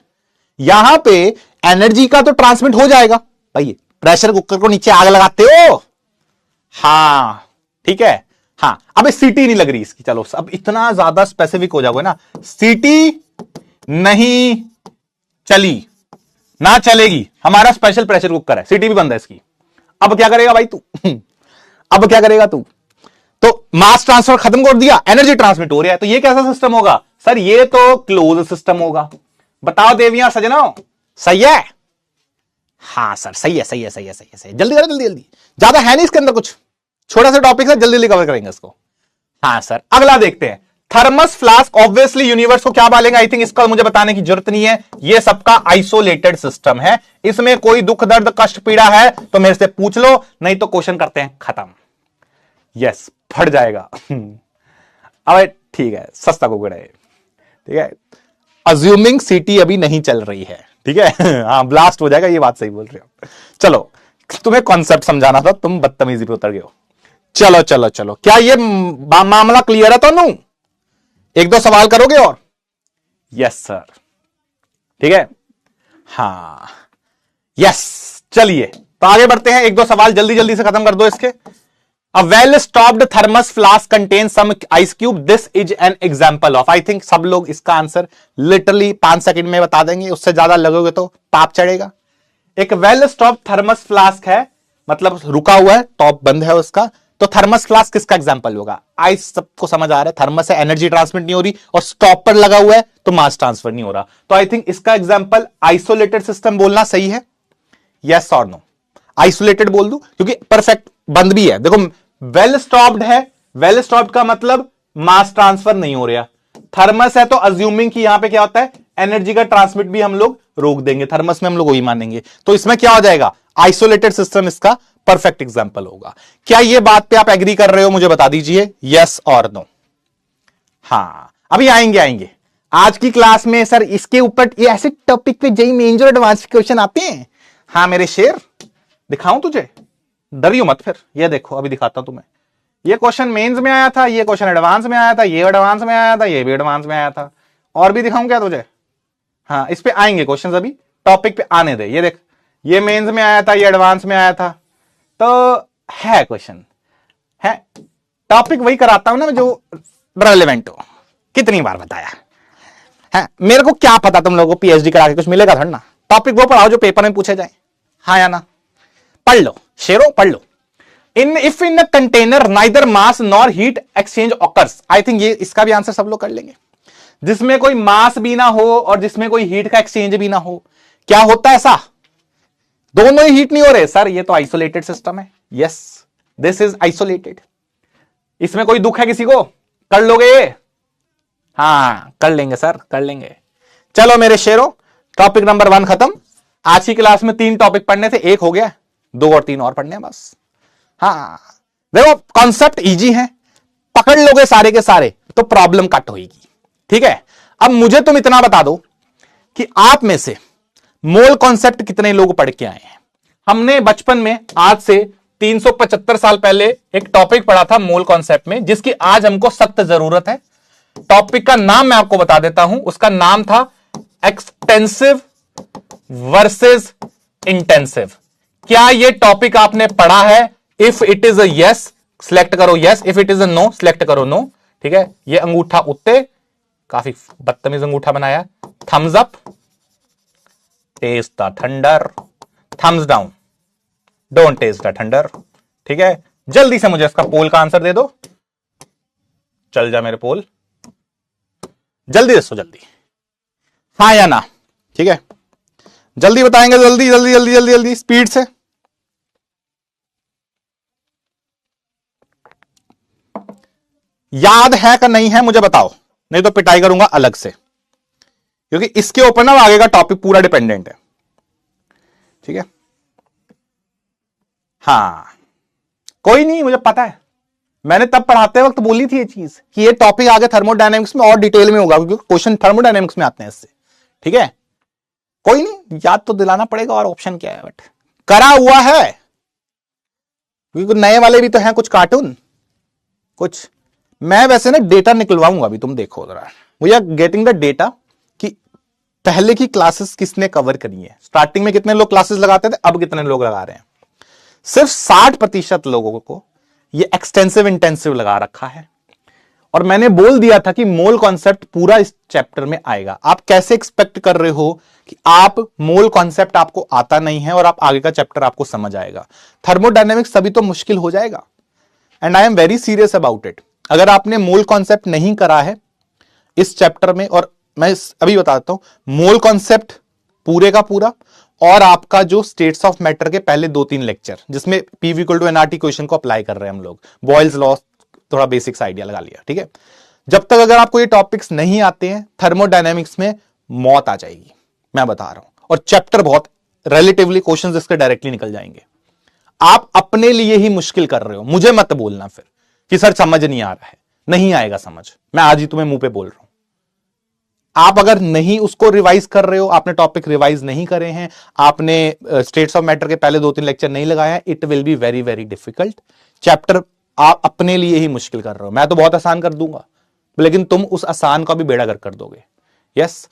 S1: यहां पे एनर्जी का तो ट्रांसमिट हो जाएगा भाई, प्रेशर कुकर को नीचे आग लगाते हो, हाँ ठीक है, हाँ। अब सीटी नहीं लग रही इसकी, चलो अब इतना ज्यादा स्पेसिफिक हो जाओगे ना, सीटी नहीं चली ना चलेगी, हमारा स्पेशल प्रेशर कुकर है, सीटी भी बंद है इसकी। अब क्या करेगा भाई तू अब क्या करेगा तू? तो मास ट्रांसफर खत्म कर दिया, एनर्जी ट्रांसमिट हो रहा है, तो ये कैसा सिस्टम होगा सर? ये तो क्लोज सिस्टम होगा। बताओ देवियां सजनाओ, सही है? हाँ सर, सही है, सही है, सही है, सही है, सही है। जल्दी करो, जल्दी जल्दी, ज्यादा है नहीं इसके अंदर कुछ, छोटा सा टॉपिक है, जल्दी जल्दी कवर करेंगे इसको। हाँ सर, अगला देखते हैं। थर्मस फ्लास्क, ऑब्वियसली यूनिवर्स को क्या बोलेंगे? आई थिंक इसका मुझे बताने की जरूरत नहीं है, ये सबका आइसोलेटेड सिस्टम है, इसमें कोई दुख दर्द कष्ट पीड़ा है तो मेरे से पूछ लो, नहीं तो क्वेश्चन करते हैं खत्म। यस, फट जाएगा अब ठीक है, सस्ता कुकड़ है, ठीक है, अज्यूमिंग सिटी अभी नहीं चल रही है, ठीक है हाँ ब्लास्ट हो जाएगा, ये बात सही बोल रहे हो। चलो, तुम्हें कॉन्सेप्ट समझाना था, तुम बदतमीजी पे उतर गए हो। चलो चलो चलो, क्या ये मामला क्लियर है? तो नू एक दो सवाल करोगे और? यस सर, ठीक है, हाँ यस। चलिए तो आगे बढ़ते हैं, एक दो सवाल जल्दी जल्दी से खत्म कर दो इसके। A well stopped thermos flask contains some ice cube. This is an example of. I think सब लोग इसका आंसर लिटरली 5 सेकंड में बता देंगे, उससे ज्यादा लगोगे तो ताप चढ़ेगा। एक वेल स्टॉप्ड थर्मस फ्लास्क है, मतलब रुका हुआ है, टॉप बंद है उसका, तो थर्मस फ्लास्क किसका एग्जांपल होगा? आइस सबको समझ आ रहा है, थर्मस है, एनर्जी ट्रांसमिट नहीं हो रही, और स्टॉप पर लगा हुआ है तो मास ट्रांसफर नहीं हो रहा, तो आई थिंक इसका एग्जांपल आइसोलेटेड सिस्टम बोलना सही है। यस और नो? आइसोलेटेड बोल दूं क्योंकि परफेक्ट बंद भी है। देखो वेल स्टॉप्ड है, वेल स्टॉप्ड का मतलब मास ट्रांसफर नहीं हो रहा, थर्मस है तो अज्यूमिंग कि यहां पे क्या होता है, एनर्जी का ट्रांसमिट भी हम लोग रोक देंगे, थर्मस में हम लोग वही मानेंगे, तो इसमें क्या हो जाएगा? आइसोलेटेड सिस्टम इसका परफेक्ट एग्जांपल होगा। क्या ये बात पे आप एग्री कर रहे हो? मुझे बता दीजिए यस और नो। हाँ अभी आएंगे आएंगे आज की क्लास में सर, इसके ऊपर ये ऐसे टॉपिक पे जेई मेंस और एडवांस क्वेश्चन आते हैं। हाँ मेरे शेर, दिखाऊं तुझे? डरियो मत फिर, ये देखो अभी दिखाता हूं तुम्हें। ये क्वेश्चन मेंस में आया था, ये क्वेश्चन एडवांस में आया था, ये एडवांस में आया था, ये भी एडवांस में आया था, और भी दिखाऊं क्या तुझे? हाँ इस पे आएंगे क्वेश्चन, अभी टॉपिक पे आने दे। ये देख, ये मेंस में आया था, ये एडवांस में आया था, तो है क्वेश्चन है, टॉपिक वही कराता हूं ना जो रेलेवेंट हो। कितनी बार बताया है, मेरे को क्या पता तुम लोगों को पीएचडी करा के कुछ मिलेगा थोड़ा ना। टॉपिक वो पढ़ाओ जो पेपर में पूछे जाए, हाँ या ना? पढ़ लो शेरो, पढ़ लो। If in container neither mass nor heat exchange occurs, I think ये इसका भी आंसर सब लोग कर लेंगे। जिसमें कोई मास भी ना हो और जिसमें कोई हीट का एक्सचेंज भी ना हो, क्या होता है ऐसा? दोनों ही हीट नहीं हो रहे सर, ये तो आइसोलेटेड सिस्टम है। Yes, this is isolated. इसमें कोई दुख है किसी को? कर लोगे? हाँ कर लेंगे सर, कर लेंगे। चलो मेरे शेरों, टॉपिक नंबर 1 खत्म। आज की क्लास में 3 टॉपिक पढ़ने थे, 1 हो गया, 2 और 3 और पढ़ने हैं बस। हाँ देखो कॉन्सेप्ट इजी है, पकड़ लोगे सारे के सारे तो प्रॉब्लम कट होगी। ठीक है, अब मुझे तुम इतना बता दो कि आप में से मोल कॉन्सेप्ट कितने लोग पढ़ के आए हैं। हमने बचपन में आज से 375 साल पहले एक टॉपिक पढ़ा था मोल कॉन्सेप्ट में, जिसकी आज हमको सख्त जरूरत है। टॉपिक का नाम मैं आपको बता देता हूं, उसका नाम था एक्सटेंसिव वर्सेस इंटेंसिव। क्या यह टॉपिक आपने पढ़ा है? If it is a yes select करो yes, if it is a no select करो नो। ठीक है, ये अंगूठा उत्ते, काफी बदतमीज अंगूठा बनाया। Thumbs up, test the thunder, thumbs down, don't test the thunder. ठीक है, जल्दी से मुझे इसका पोल का आंसर दे दो। चल जा मेरे पोल, जल्दी दसो जल्दी, हाँ या ना। ठीक है, जल्दी बताएंगे, जल्दी जल्दी जल्दी जल्दी जल्दी स्पीड से। याद है कि नहीं है मुझे बताओ, नहीं तो पिटाई करूंगा अलग से, क्योंकि इसके ऊपर ना आगे का टॉपिक पूरा डिपेंडेंट है। ठीक है, हाँ कोई नहीं, मुझे पता है, मैंने तब पढ़ाते वक्त बोली थी ये चीज कि ये टॉपिक आगे थर्मोडायनेमिक्स में और डिटेल में होगा, क्योंकि क्वेश्चन थर्मोडायनेमिक्स में आते हैं इससे। ठीक है, कोई नहीं, याद तो दिलाना पड़ेगा, और ऑप्शन क्या है, बट करा हुआ है, क्योंकि नए वाले भी तो हैं कुछ कार्टून कुछ। मैं वैसे ना डेटा निकलवाऊंगा अभी, तुम देखो जरा, we are getting the data कि पहले की क्लासेस किसने कवर करी है। स्टार्टिंग में कितने लोग क्लासेस लगाते थे, अब कितने लोग लगा रहे हैं। सिर्फ 60% लोगों को ये एक्सटेंसिव इंटेंसिव लगा रखा है। और मैंने बोल दिया था कि मोल कॉन्सेप्ट पूरा इस चैप्टर में आएगा। आप कैसे एक्सपेक्ट कर रहे हो कि आप मोल कॉन्सेप्ट आपको आता नहीं है और आप आगे का चैप्टर आपको समझ आएगा। थर्मोडायनेमिक्स सभी तो मुश्किल हो जाएगा, and I am very serious about it. अगर आपने मोल कॉन्सेप्ट नहीं करा है इस चैप्टर में, और मैं अभी बताता हूं, मोल कॉन्सेप्ट पूरे का पूरा और आपका जो स्टेट्स ऑफ मैटर के पहले 2-3 लेक्चर, जिसमें P equal to NRT question को अप्लाई कर रहे हैं हम लोग, बॉयल्स लॉ थोड़ा बेसिक्स आइडिया लगा लिया। ठीक है, जब तक अगर आपको ये टॉपिक्स नहीं आते हैं, थर्मोडायनेमिक्स में मौत आ जाएगी, मैं बता रहा हूं। और चैप्टर बहुत रिलेटिवली क्वेश्चंस इसके डायरेक्टली निकल जाएंगे। आप अपने लिए ही मुश्किल कर रहे हो, मुझे मत बोलना फिर कि सर समझ नहीं आ रहा है। नहीं आएगा समझ, मैं आज ही तुम्हें मुंह पे बोल रहा हूं। आप अगर नहीं उसको रिवाइज कर रहे हो, आपने टॉपिक रिवाइज नहीं करे हैं, आपने स्टेट्स ऑफ मैटर के पहले 2-3 लेक्चर नहीं लगाया है, it will be very very difficult. Chapter आप अपने लिए ही मुश्किल कर रहे हो। मैं तो बहुत आसान कर दूंगा, लेकिन तुम उस आसान का भी बेड़ा गर्क कर दोगे। यस,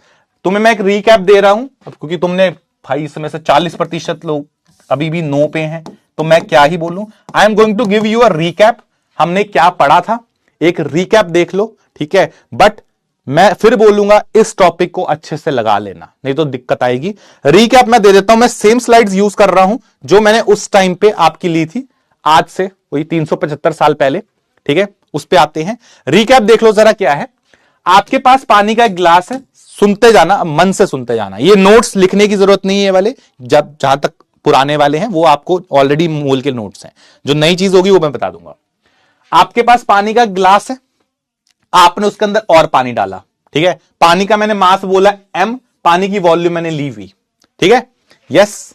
S1: तुम्हें मैं एक रीकैप दे रहा हूं, क्योंकि तुमने भाई इसमें से 40% लोग अभी भी नो पे हैं, तो मैं क्या ही बोलूं। I am going to give you a recap. हमने क्या पढ़ा था, एक रीकैप देख लो। ठीक है, बट मैं फिर बोलूंगा इस टॉपिक को अच्छे से लगा लेना, नहीं तो दिक्कत आएगी। रीकैप मैं दे देता हूं, मैं सेम स्लाइड्स यूज कर रहा हूं जो मैंने उस टाइम पे आपकी ली थी, आज से वही 375 साल पहले। ठीक है, उस पे आते हैं। रीकैप देख लो जरा क्या है। आपके पास पानी का एक गिलास है, सुनते जाना, मन से सुनते जाना। ये नोट्स लिखने की जरूरत नहीं है वाले, जब जहां तक पुराने वाले हैं वो आपको ऑलरेडी मोल के नोट्स हैं। जो नई चीज होगी वो मैं बता दूंगा। आपके पास पानी का गिलास है, आपने उसके अंदर और पानी डाला। ठीक है, पानी का मैंने मास बोला m, पानी की वॉल्यूम मैंने ली हुई। ठीक है, यस,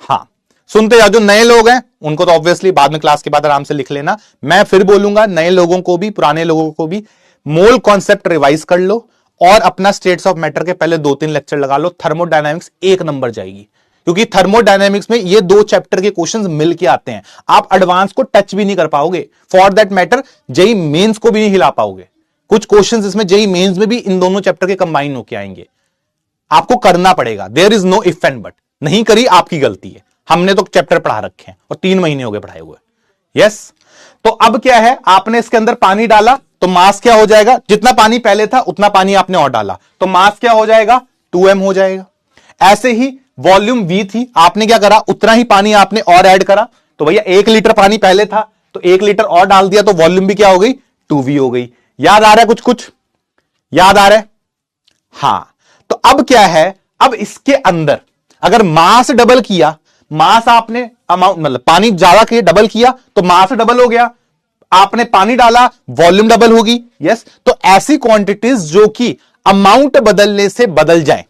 S1: हाँ सुनते जाओ। जो नए लोग हैं उनको तो ऑब्वियसली बाद में क्लास के बाद आराम से लिख लेना। मैं फिर बोलूंगा, नए लोगों को भी पुराने लोगों को भी मोल कॉन्सेप्ट रिवाइज कर लो और अपना स्टेट्स ऑफ मैटर के पहले 2-3 लेक्चर लगा लो। थर्मोडायनामिक्स 1 नंबर जाएगी, क्योंकि थर्मोडायनेमिक्स में ये 2 चैप्टर के क्वेश्चंस मिलके आते हैं। आप एडवांस को टच भी नहीं कर पाओगे, for that matter JEE Mains को भी नहीं हिला पाओगे। कुछ क्वेश्चंस इसमें जेई मेंस में भी इन दोनों चैप्टर के कंबाइन होके आएंगे। आपको करना पड़ेगा, there is no if and but. नहीं करी आपकी गलती है, हमने तो चैप्टर पढ़ा रखे हैं और 3 महीने हो गए पढ़ाए हुए। यस, तो अब क्या है, आपने इसके अंदर पानी डाला तो मास क्या हो जाएगा, जितना पानी पहले था उतना पानी आपने और डाला तो मास क्या हो जाएगा, 2m हो जाएगा। ऐसे ही वॉल्यूम v थी, आपने क्या करा, उतना ही पानी आपने और ऐड करा। तो भैया 1 लीटर पानी पहले था तो 1 लीटर और डाल दिया तो वॉल्यूम भी क्या हो गई, 2v हो गई। याद आ रहा है, कुछ कुछ याद आ रहा है? हां, तो अब क्या है, अब इसके अंदर अगर मास डबल किया, मास आपने अमाउंट मतलब पानी ज्यादा के डबल किया तो मास डबल हो गया। आपने पानी डाला, वॉल्यूम डबल होगी। यस, तो ऐसी क्वांटिटीज जो कि अमाउंट बदलने से बदल जाए,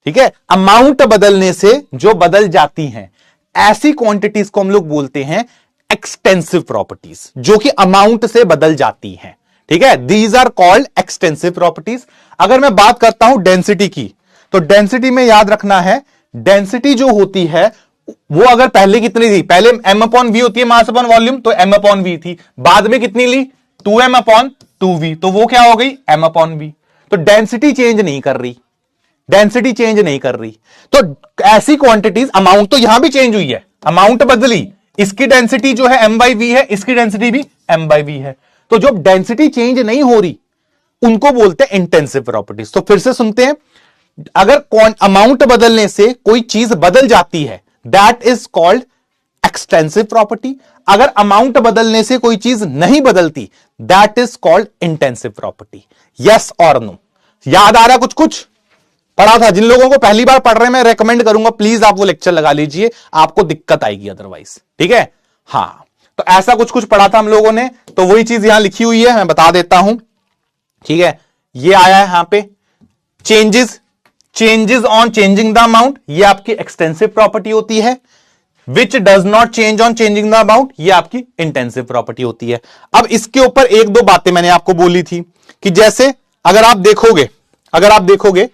S1: ठीक है, अमाउंट बदलने से जो बदल जाती हैं, ऐसी क्वांटिटीज को हम लोग बोलते हैं एक्सटेंसिव प्रॉपर्टीज, जो कि अमाउंट से बदल जाती हैं। ठीक है, these are called extensive properties. अगर मैं बात करता हूं डेंसिटी की, तो डेंसिटी में याद रखना है, डेंसिटी जो होती है वो अगर पहले कितनी थी, पहले m अपॉन वी होती है मास अपॉन वॉल्यूम, तो m अपॉन वी थी, बाद में कितनी ली 2m अपॉन 2v, तो वो क्या हो गई m अपॉन वी। तो डेंसिटी चेंज नहीं कर रही, डेंसिटी चेंज नहीं कर रही। तो ऐसी क्वांटिटीज, अमाउंट तो यहां भी चेंज हुई है, अमाउंट बदली, इसकी डेंसिटी जो है m बाई वी है, इसकी डेंसिटी भी m बाई वी है। तो जो डेंसिटी चेंज नहीं हो रही उनको बोलते हैं इंटेंसिव प्रॉपर्टीज। तो फिर से सुनते हैं, अगर अमाउंट बदलने से कोई चीज बदल जाती है, that is called extensive property. अगर अमाउंट बदलने से कोई चीज नहीं बदलती, that is called intensive property. Yes और नो? याद आ रहा कुछ कुछ पढ़ा था? जिन लोगों को पहली बार पढ़ रहे हैं, मैं रेकमेंड करूंगा प्लीज आप वो लेक्चर लगा लीजिए, आपको दिक्कत आएगी अदरवाइज। ठीक है, हां, तो ऐसा कुछ कुछ पढ़ा था हम लोगों ने, तो वही चीज यहां लिखी हुई है, मैं बता देता हूं। ठीक है, ये आया है यहां पे, changes on changing the amount, ये आपकी एक्सटेंसिव प्रॉपर्टी होती है। Which does not change on changing the amount, ये आपकी इंटेंसिव प्रॉपर्टी होती है। अब इसके ऊपर एक दो बातें मैंने आपको बोली थी कि जैसे अगर आप देखोगे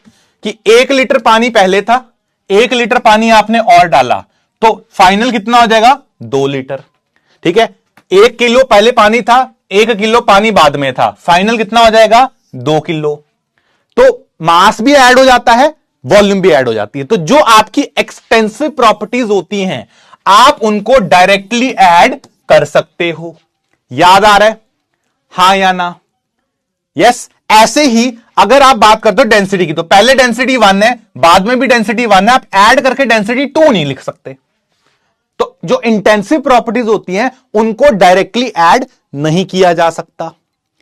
S1: कि 1 लीटर पानी पहले था, 1 लीटर पानी आपने और डाला, तो फाइनल कितना हो जाएगा 2 लीटर। ठीक है, 1 किलो पहले पानी था, 1 किलो पानी बाद में था, फाइनल कितना हो जाएगा 2 किलो। तो मास भी ऐड हो जाता है, वॉल्यूम भी ऐड हो जाती है। तो जो आपकी एक्सटेंसिव प्रॉपर्टीज होती हैं, आप उनको डायरेक्टली ऐड कर सकते हो। याद आ रहा है? हां या ना? यस। ऐसे ही अगर आप बात करते हो डेंसिटी की, तो पहले डेंसिटी 1 है, बाद में भी डेंसिटी 1 है, आप ऐड करके डेंसिटी 2 नहीं लिख सकते। तो जो इंटेंसिव प्रॉपर्टीज होती हैं उनको डायरेक्टली ऐड नहीं किया जा सकता।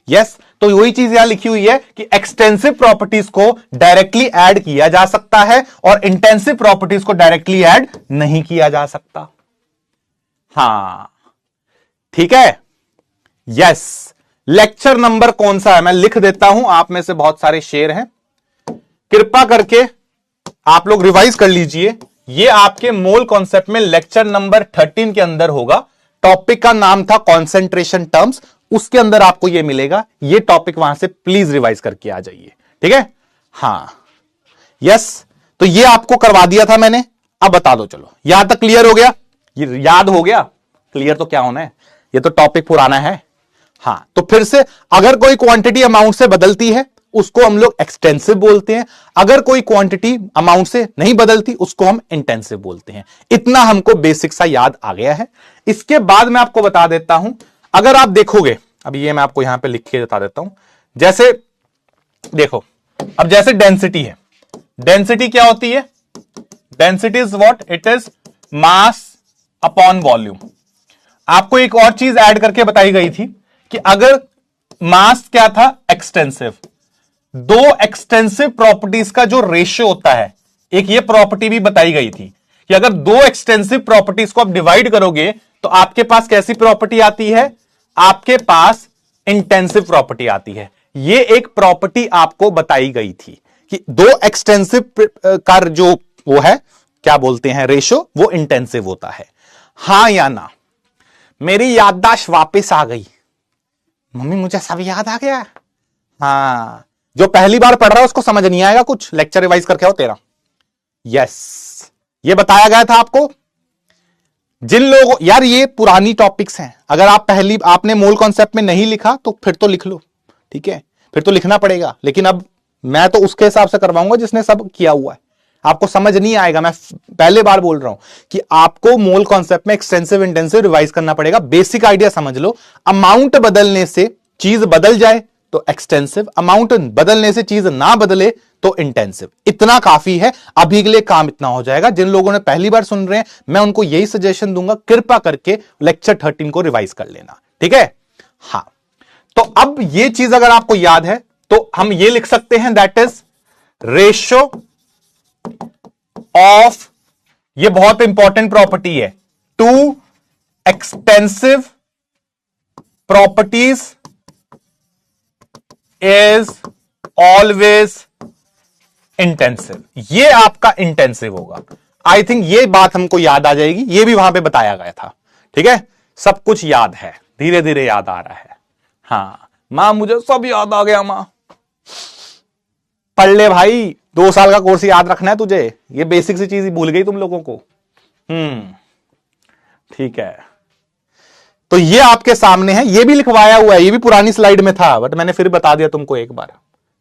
S1: यस, तो वही चीज यहां लिखी हुई है कि एक्सटेंसिव प्रॉपर्टीज को डायरेक्टली ऐड किया जा सकता है और इंटेंसिव प्रॉपर्टीज को डायरेक्टली ऐड नहीं किया जा सकता। हां, ठीक है। यस, लेक्चर नंबर कौन सा है मैं लिख देता हूं, आप में से बहुत सारे शेर हैं, कृपा करके आप लोग रिवाइज कर लीजिए। ये आपके मोल कॉन्सेप्ट में लेक्चर नंबर 13 के अंदर होगा। टॉपिक का नाम था कॉन्सेंट्रेशन टर्म्स, उसके अंदर आपको ये मिलेगा। ये टॉपिक वहां से प्लीज रिवाइज करके आ जाइए। ठीक है, हां, यस। तो ये आपको करवा दिया था मैंने, अब बता दो, चलो यहां तक क्लियर हो गया? ये याद हो गया? क्लियर तो क्या होना है, ये तो टॉपिक पुराना है। हां, तो फिर से अगर कोई क्वांटिटी अमाउंट से बदलती है उसको हम लोग एक्सटेंसिव बोलते हैं, अगर कोई क्वांटिटी अमाउंट से नहीं बदलती उसको हम इंटेंसिव बोलते हैं। इतना हमको बेसिक सा याद आ गया है। इसके बाद मैं आपको बता देता हूं, अगर आप देखोगे, अब ये मैं आपको यहां पे लिख के बता देता हूं, जैसे देखो, अब जैसे डेंसिटी है, डेंसिटी क्या होती है? Density is what? It is mass upon volume. आपको एक और चीज ऐड करके बताई गई थी कि अगर मास क्या था? एक्सटेंसिव। दो एक्सटेंसिव प्रॉपर्टीज का जो रेशियो होता है, एक ये प्रॉपर्टी भी बताई गई थी कि अगर दो एक्सटेंसिव प्रॉपर्टीज को आप डिवाइड करोगे तो आपके पास कैसी प्रॉपर्टी आती है? आपके पास इंटेंसिव प्रॉपर्टी आती है। ये एक प्रॉपर्टी आपको बताई गई थी कि दो एक्सटेंसिव का जो वो है, क्या बोलते हैं, रेशियो, वो इंटेंसिव होता है। हां या ना? मेरी याददाश्त वापस आ गई, मम्मी मुझे सब याद आ गया। हां, जो पहली बार पढ़ रहा है उसको समझ नहीं आएगा कुछ, लेक्चर रिवाइज करके आओ तेरा। यस, ये बताया गया था आपको। जिन लोगों, यार ये पुरानी टॉपिक्स हैं, अगर आप आपने मोल कॉन्सेप्ट में नहीं लिखा तो फिर तो लिख लो, ठीक है, फिर तो लिखना पड़ेगा, लेकिन अब मैं तो उसके हिसाब से करवाऊंगा जिसने सब किया हुआ है। आपको समझ नहीं आएगा, मैं पहले बार बोल रहा हूं कि आपको मोल कॉन्सेप्ट में एक्सटेंसिव इंटेंसिव रिवाइज करना पड़ेगा। बेसिक आइडिया समझ लो, अमाउंट बदलने से चीज बदल जाए तो एक्सटेंसिव, अमाउंट बदलने से चीज ना बदले तो इंटेंसिव। इतना काफी है, अभी के लिए काम इतना हो जाएगा। जिन लोगों ने पहली बार सुन रहे हैं, मैं उनको यही सजेशन दूंगा, कृपा करके लेक्चर 13 को रिवाइज कर लेना, ठीक है। हां, तो अब ये चीज अगर आपको याद है तो हम ये लिख सकते हैं, दैट इज रेशियो ऑफ, ये बहुत इंपॉर्टेंट प्रॉपर्टी है, two extensive properties is always intensive. ये आपका इंटेंसिव होगा। आई थिंक ये बात हमको याद आ जाएगी, ये भी वहां पे बताया गया था। ठीक है, सब कुछ याद है, धीरे धीरे याद आ रहा है। हाँ मां, मुझे सब याद आ गया मां। पढ़ ले भाई, 2 साल का कोर्स याद रखना है तुझे, ये बेसिक सी चीज भूल गई तुम लोगों को। ठीक है, तो ये आपके सामने है, ये भी लिखवाया हुआ है, ये भी पुरानी स्लाइड में था बट मैंने फिर बता दिया तुमको एक बार।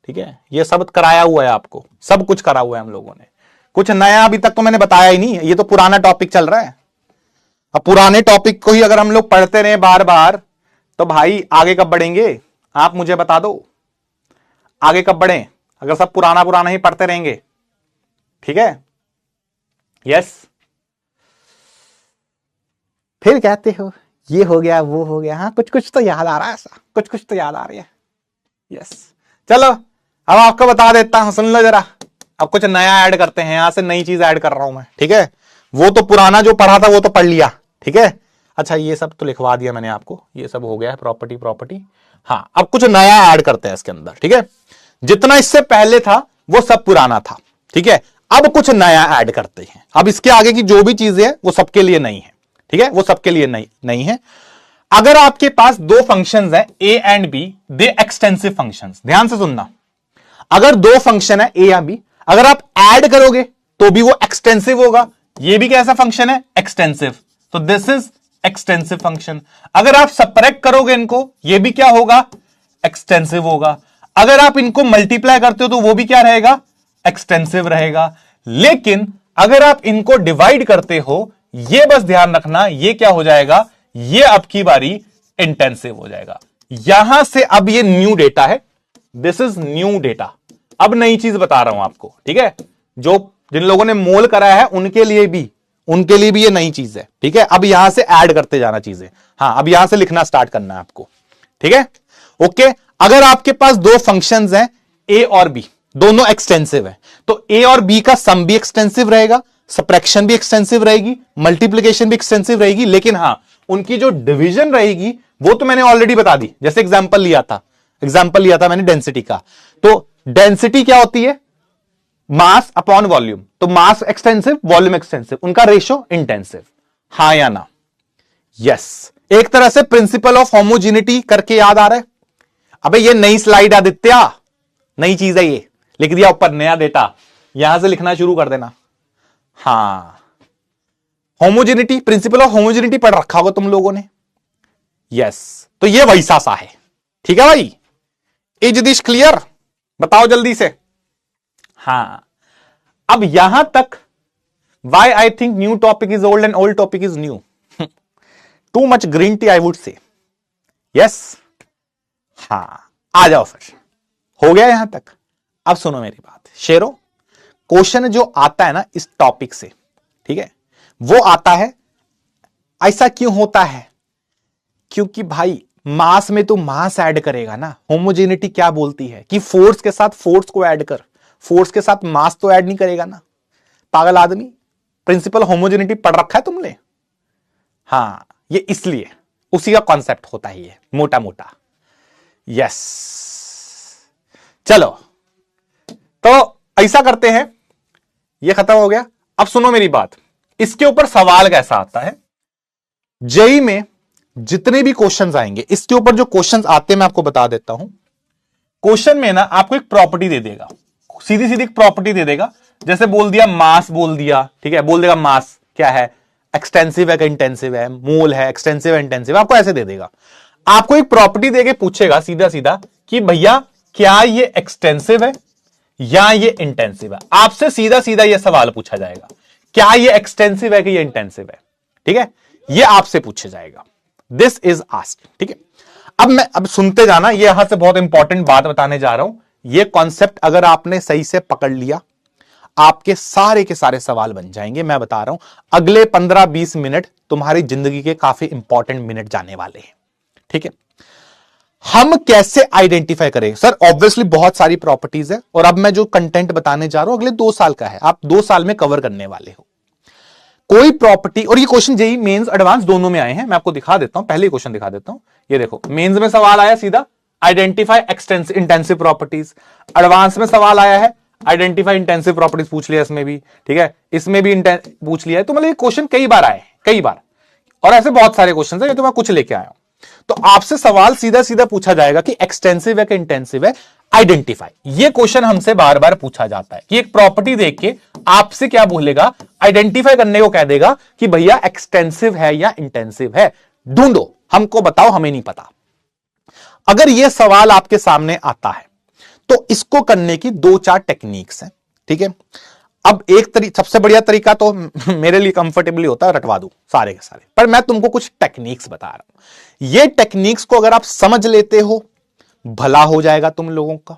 S1: ठीक है, ये सब कराया हुआ है आपको, सब कुछ करा हुआ है हम लोगों ने, कुछ नया अभी तक तो मैंने बताया ही नहीं। ये तो पुराना टॉपिक चल रहा है। अब पुराने टॉपिक को ही अगर हम लोग पढ़ते रहे बार बार तो भाई आगे कब बढ़ेंगे? आप मुझे बता दो, आगे कब बढ़े अगर सब पुराना पुराना ही पढ़ते रहेंगे? ठीक है, यस। फिर कहते हो ये हो गया वो हो गया। हाँ, कुछ कुछ तो याद आ रहा है, ऐसा कुछ कुछ तो याद आ रही है। यस, चलो अब आपको बता देता हूं, सुन लो जरा। अब कुछ नया ऐड करते हैं, यहां से नई चीज ऐड कर रहा हूं मैं। ठीक है, वो तो पुराना जो पढ़ा था वो तो पढ़ लिया। ठीक है, अच्छा ये सब तो लिखवा दिया मैंने आपको, ये सब हो गया है प्रॉपर्टी प्रॉपर्टी। हाँ, अब कुछ नया ऐड करते हैं इसके अंदर। ठीक है, जितना इससे पहले था वो सब पुराना था। ठीक है, अब कुछ नया ऐड करते हैं। अब इसके आगे की जो भी चीजें है वो सबके लिए नई है। ठीक है, वो सबके लिए नई है। अगर आपके पास 2 फंक्शंस हैं A and B, they extensive functions. ध्यान से सुनना, अगर 2 फंक्शन है ए या बी, अगर आप ऐड करोगे तो भी वो एक्सटेंसिव होगा। ये भी कैसा फंक्शन है? एक्सटेंसिव। तो दिस इज एक्सटेंसिव फंक्शन। अगर आप सब्ट्रैक्ट करोगे इनको, ये भी क्या होगा? एक्सटेंसिव होगा। अगर आप इनको मल्टीप्लाई करते हो तो वो भी क्या रहेगा? एक्सटेंसिव रहेगा। लेकिन अगर आप इनको डिवाइड करते हो, ये बस ध्यान रखना, ये क्या हो जाएगा? ये अब की बारी इंटेंसिव हो जाएगा। यहां से अब ये न्यू डेटा है, दिस इज न्यू डेटा। अब नई चीज बता रहा हूं आपको। ठीक है, जो जिन लोगों ने मोल करा है उनके लिए भी ये नई चीज है। ठीक है, अब यहां से ऐड करते जाना चीजें। हाँ, अब यहां से लिखना स्टार्ट करना है आपको। ठीक है, ओके। अगर आपके पास 2 फंक्शंस हैं ए और बी, दोनों एक्सटेंसिव है, तो ए और बी का सम भी एक्सटेंसिव रहेगा, सब्ट्रैक्शन भी एक्सटेंसिव रहेगी, मल्टीप्लिकेशन भी एक्सटेंसिव रहेगी। लेकिन हां, उनकी जो डिवीजन रहेगी वो तो मैंने ऑलरेडी बता दी। जैसे एग्जांपल लिया था मैंने डेंसिटी का। तो डेंसिटी क्या होती है? Mass upon volume. तो मास एक्सटेंसिव, वॉल्यूम एक्सटेंसिव, उनका रेशो इंटेंसिव। हां या ना? यस। एक तरह से प्रिंसिपल ऑफ होमोजिनिटी करके याद आ रहा है? अबे ये नई स्लाइड आदित्य, नई चीज है ये, लिख दिया ऊपर नया डेटा, यहां से लिखना शुरू कर देना। हां, होमोजेनिटी, प्रिंसिपल ऑफ होमोजेनिटी पढ़ रखा होगा तुम लोगों ने। यस, तो ये वैसा सा है। ठीक है भाई, इज दिस क्लियर? बताओ जल्दी से। हां, अब यहां तक why I think new topic is old and old topic is new. Too much green tea I would say. Yes, हां, आ जाओ फिर। हो गया यहां तक? अब सुनो मेरी बात शेरो। क्वेश्चन जो आता है ना इस टॉपिक से, ठीक है, वो आता है ऐसा क्यों होता है? क्योंकि भाई मास में तो मास ऐड करेगा ना। होमोजेनिटी क्या बोलती है कि फोर्स के साथ फोर्स को ऐड कर, फोर्स के साथ मास तो ऐड नहीं करेगा ना, पागल आदमी। प्रिंसिपल होमोजेनिटी पढ़ रखा है तुमने? हां, ये इसलिए उसी का कॉन्सेप्ट होता है ये, मोटा मोटा। यस, चलो तो ऐसा करते हैं, ये खत्म हो गया। अब सुनो मेरी बात, इसके ऊपर सवाल कैसा आता है? जेई में जितने भी क्वेश्चंस आएंगे, इसके ऊपर जो क्वेश्चंस आते हैं मैं आपको बता देता हूं। क्वेश्चन में ना आपको एक प्रॉपर्टी दे देगा, सीधी सीधी एक प्रॉपर्टी दे देगा। जैसे बोल दिया मास, बोल दिया, ठीक है, बोल देगा मास क्या है, एक्सटेंसिव है कि इंटेंसिव है, मोल है, एक्सटेंसिव है इंटेंसिव, आपको ऐसे दे देगा। आपको एक प्रॉपर्टी देके पूछेगा सीधा सीधा कि भैया क्या ये एक्सटेंसिव है या ये इंटेंसिव है। आपसे सीधा सीधा ये सवाल पूछा जाएगा, क्या ये एक्सटेंसिव है कि ये इंटेंसिव है। ठीक है, ये आपसे पूछा जाएगा, दिस इज आस्क्ड। ठीक है, अब सुनते जाना, ये यहां से बहुत इंपॉर्टेंट बात बताने जा रहा हूं। ये कॉन्सेप्ट अगर आपने सही से पकड़ लिया, आपके सारे के सारे सवाल बन जाएंगे। मैं बता रहा हूं, अगले 15-20 मिनट तुम्हारी जिंदगी के काफी इंपॉर्टेंट मिनट जाने वाले हैं। ठीक है, हम कैसे आइडेंटिफाई करें? सर ऑब्वियसली बहुत सारी प्रॉपर्टीज है, और अब मैं जो कंटेंट बताने जा रहा हूं अगले 2 साल का है, आप 2 साल में कवर करने वाले हो। कोई प्रॉपर्टी, और ये क्वेश्चन जेई मेंस एडवांस दोनों में आए हैं, मैं आपको दिखा देता हूं, पहले क्वेश्चन दिखा देता हूं। ये देखो मेंस में सवाल आया सीधा identify extensive intensive properties, advance में सवाल आया है आइडेंटिफाई इंटेंसिव प्रॉपर्टीज पूछ लिया इसमें भी, ठीक है, इसमें भी पूछ लिया है। तो मतलब ये क्वेश्चन कई बार आए, कई बार, और ऐसे बहुत सारे क्वेश्चन है, ये तो मैं कुछ लेके आया हूं। तो आपसे सवाल सीधा सीधा पूछा जाएगा कि एक्सटेंसिव है कि इंटेंसिव है, आइडेंटिफाई। ये क्वेश्चन हमसे बार बार पूछा जाता है कि एक प्रॉपर्टी देख के आपसे क्या बोलेगा, आइडेंटिफाई करने को कह देगा कि भैया एक्सटेंसिव है या इंटेंसिव है, ढूंढो, हमको बताओ, हमें नहीं पता। अगर यह सवाल आपके सामने आता है तो इसको करने की 2-4 टेक्निक्स हैं, ठीक है। अब सबसे बढ़िया तरीका तो मेरे लिए कंफर्टेबली होता है रटवा दूं सारे के सारे, पर मैं तुमको कुछ टेक्निक्स बता रहा हूं। ये टेक्निक्स को अगर आप समझ लेते हो, भला हो जाएगा तुम लोगों का,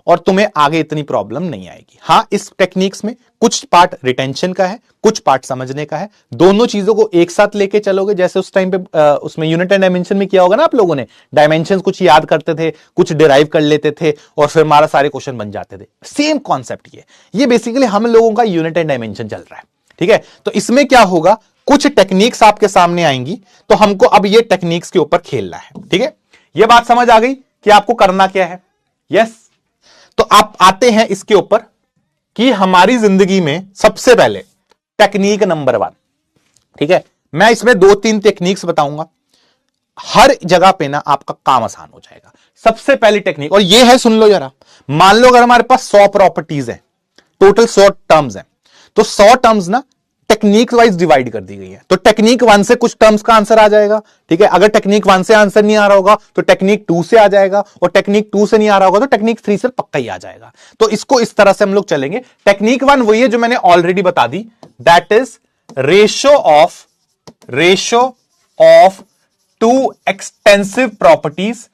S1: और तुम्हें आगे इतनी प्रॉब्लम नहीं आएगी। हां, इस टेक्निक्स में कुछ पार्ट रिटेंशन का है, कुछ पार्ट समझने का है। दोनों चीजों को एक साथ लेके चलोगे, जैसे उस टाइम पे उसमें यूनिट एंड डायमेंशन में किया होगा ना आप लोगों ने, डायमेंशंस कुछ याद करते थे, कुछ डिराइव कर लेते थे, और फिर हमारा सारे क्वेश्चन बन जाते थे। सेम कॉन्सेप्ट ये बेसिकली हम लोगों का यूनिट एंड डायमेंशन चल रहा है, ठीक है। तो इसमें क्या होगा, कुछ टेक्निक्स आपके सामने आएंगी, तो हमको अब ये टेक्निक्स के ऊपर खेलना है, ठीक है। ये बात समझ आ गई कि आपको करना क्या है? यस। तो आप आते हैं इसके ऊपर कि हमारी जिंदगी में सबसे पहले टेक्निक नंबर 1, ठीक है। मैं इसमें 2-3 टेक्निक्स बताऊंगा, हर जगह पे ना आपका काम आसान हो जाएगा। सबसे पहली टेक्निक, और ये है, सुन लो जरा, मान लो अगर हमारे पास 100 प्रॉपर्टीज है, टोटल 100 टर्म्स है, तो 100 टर्म्स ना टेक्निक वाइज डिवाइड कर दी गई है। तो टेक्निक 1 से कुछ टर्म्स का आंसर आ जाएगा, ठीक है। अगर टेक्निक 1 से आंसर नहीं आ रहा होगा तो टेक्निक 2 से आ जाएगा, और टेक्निक 2 से नहीं आ रहा होगा तो टेक्निक 3 से पक्का ही आ जाएगा। तो इसको इस तरह से हम लोग चलेंगे। टेक्निक 1 वही है जो मैंने ऑलरेडी बता दी, that is ratio of 2 extensive properties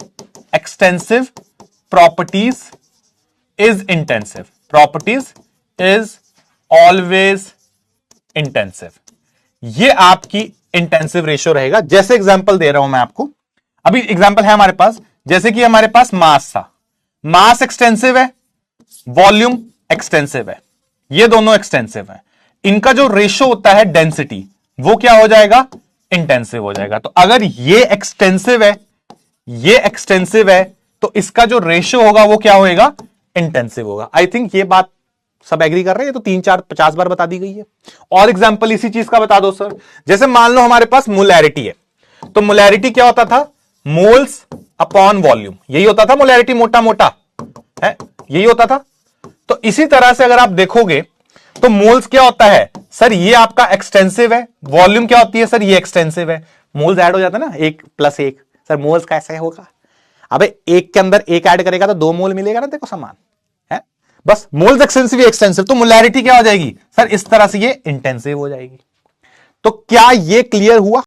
S1: is intensive, properties is always intensive. ये आपकी इंटेंसिव रेशियो रहेगा। जैसे एग्जांपल दे रहा हूं मैं आपको, अभी एग्जांपल है हमारे पास, जैसे कि हमारे पास मास था, मास एक्सटेंसिव है, वॉल्यूम एक्सटेंसिव है, ये दोनों एक्सटेंसिव है। इनका जो रेशियो होता है डेंसिटी, वो क्या हो जाएगा, इंटेंसिव हो जाएगा। तो अगर ये एक्सटेंसिव है, ये एक्सटेंसिव है, तो इसका जो रेशियो होगा वो क्या होगा, इंटेंसिव होगा। आई थिंक ये बात सब एग्री कर रहे हैं, तो 3-4-50 बार बता दी गई है। और एग्जांपल इसी चीज का बता दो सर, जैसे मान लो हमारे पास मोलैरिटी है, तो मोलैरिटी क्या होता था, मोल्स अपॉन वॉल्यूम, यही होता था मोलैरिटी, मोटा मोटा है, यही होता था। तो इसी तरह से अगर आप देखोगे तो मोल्स क्या होता है सर, ये आपका एक्सटेंसिव है, वॉल्यूम क्या होती है सर, ये एक्सटेंसिव है। मोल्स ऐड हो जाता है ना, 1+1, सर मोल्स कैसे होगा, अबे 1 के अंदर 1 ऐड करेगा तो 2 मोल मिलेगा ना, देखो समान है, बस मोल्स एक्सटेंसिव, तो मोलैरिटी क्या हो जाएगी सर, इस तरह से ये इंटेंसिव हो जाएगी। तो क्या ये क्लियर हुआ?